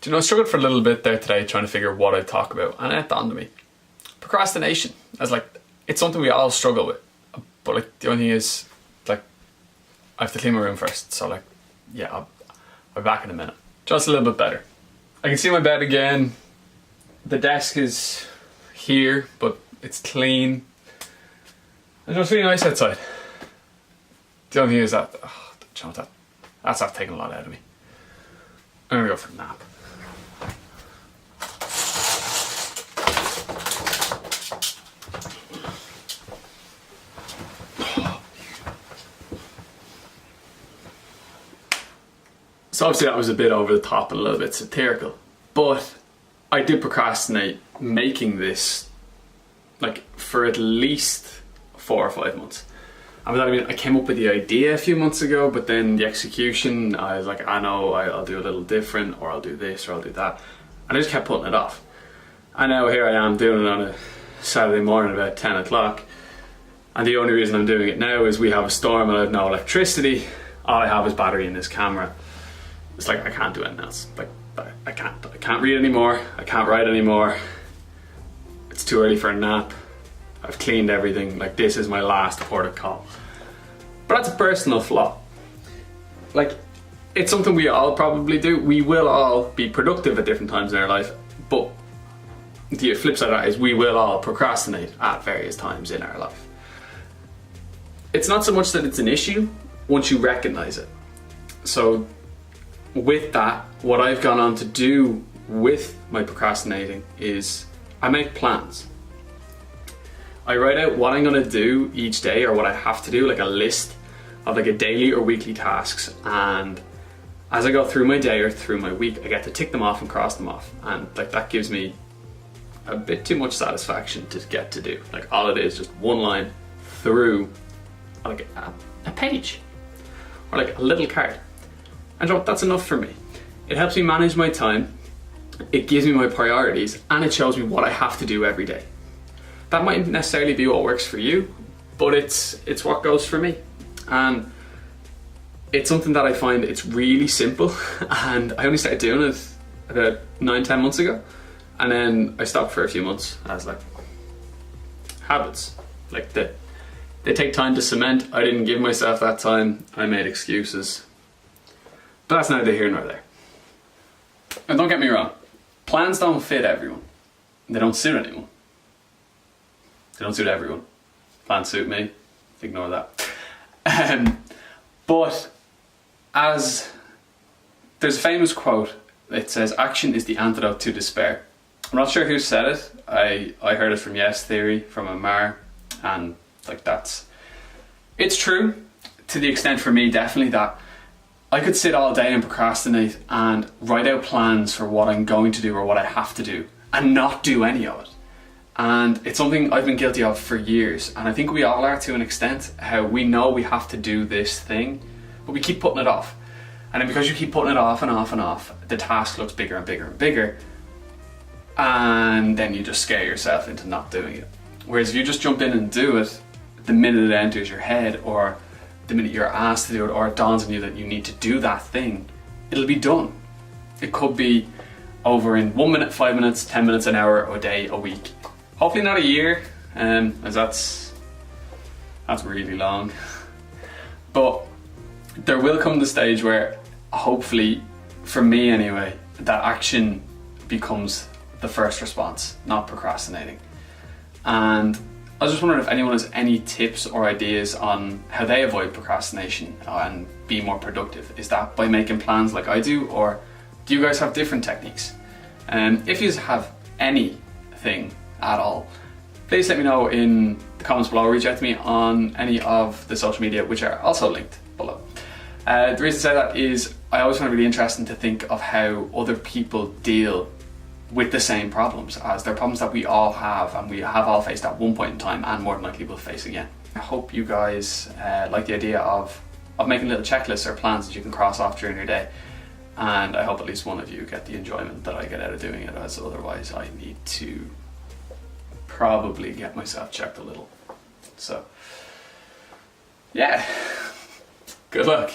Do you know, I struggled for a little bit there today trying to figure what I'd talk about, and it dawned on me. Procrastination. As like, it's something we all struggle with, but like the only thing is, like, I have to clean my room first, so like, yeah, I'll be back in a minute. Just a little bit better. I can see my bed again. The desk is here, but it's clean. And it's really nice outside. The only thing is that, oh, do you know what, that's not taking a lot out of me. I'm gonna go for a nap. So obviously that was a bit over the top and a little bit satirical, but I did procrastinate making this like for at least 4 or 5 months. And with that I mean I came up with the idea a few months ago, but then the execution, I was like, I know I'll do a little different, or I'll do this, or I'll do that. And I just kept putting it off. And now here I am doing it on a Saturday morning about 10 o'clock. And the only reason I'm doing it now is we have a storm and I have no electricity. All I have is battery in this camera. It's like I can't do anything else. Like I can't read anymore. I can't write anymore. It's too early for a nap. I've cleaned everything. Like, this is my last port of call. But that's a personal flaw. Like, it's something we all probably do. We will all be productive at different times in our life, but the flip side of that is we will all procrastinate at various times in our life. It's not so much that it's an issue once you recognize it. So with that, what I've gone on to do with my procrastinating is I make plans. I write out what I'm going to do each day, or what I have to do, like a list of like a daily or weekly tasks, and as I go through my day or through my week, I get to tick them off and cross them off, and like that gives me a bit too much satisfaction to get to do. Like, all it is just one line through like a page or like a little card. And that's enough for me. It helps me manage my time, it gives me my priorities, and it shows me what I have to do every day. That mightn't necessarily be what works for you, but it's what goes for me. And it's something that I find it's really simple, and I only started doing it about 9-10 months ago, and then I stopped for a few months. I was like, habits, like they take time to cement. I didn't give myself that time. I made excuses. But that's neither here nor there. And don't get me wrong, plans don't fit everyone. They don't suit anyone. They don't suit everyone. Plans suit me. Ignore that. But as there's a famous quote, it says, "Action is the antidote to despair." I'm not sure who said it. I heard it from Yes Theory, from Amar, and like it's true to the extent, for me definitely, that I could sit all day and procrastinate and write out plans for what I'm going to do or what I have to do and not do any of it. And it's something I've been guilty of for years, and I think we all are to an extent, how we know we have to do this thing, but we keep putting it off. And then because you keep putting it off and off and off, the task looks bigger and bigger and bigger, and then you just scare yourself into not doing it. Whereas if you just jump in and do it, the minute it enters your head, or the minute you're asked to do it, or it dawns on you that you need to do that thing, it'll be done. It could be over in 1 minute, 5 minutes, 10 minutes, an hour, a day, a week. Hopefully not a year, as that's really long. But there will come the stage where, hopefully, for me anyway, that action becomes the first response, not procrastinating. And I was just wondering if anyone has any tips or ideas on how they avoid procrastination and be more productive. Is that by making plans like I do, or do you guys have different techniques? If you have anything at all, please let me know in the comments below. Reach out to me on any of the social media, which are also linked below. The reason I say that is I always find it really interesting to think of how other people deal with the same problems, as they're problems that we all have, and we have all faced at one point in time, and more than likely will face again. I hope you guys like the idea of making little checklists or plans that you can cross off during your day, and I hope at least one of you get the enjoyment that I get out of doing it, as otherwise I need to probably get myself checked a little. So yeah, good luck.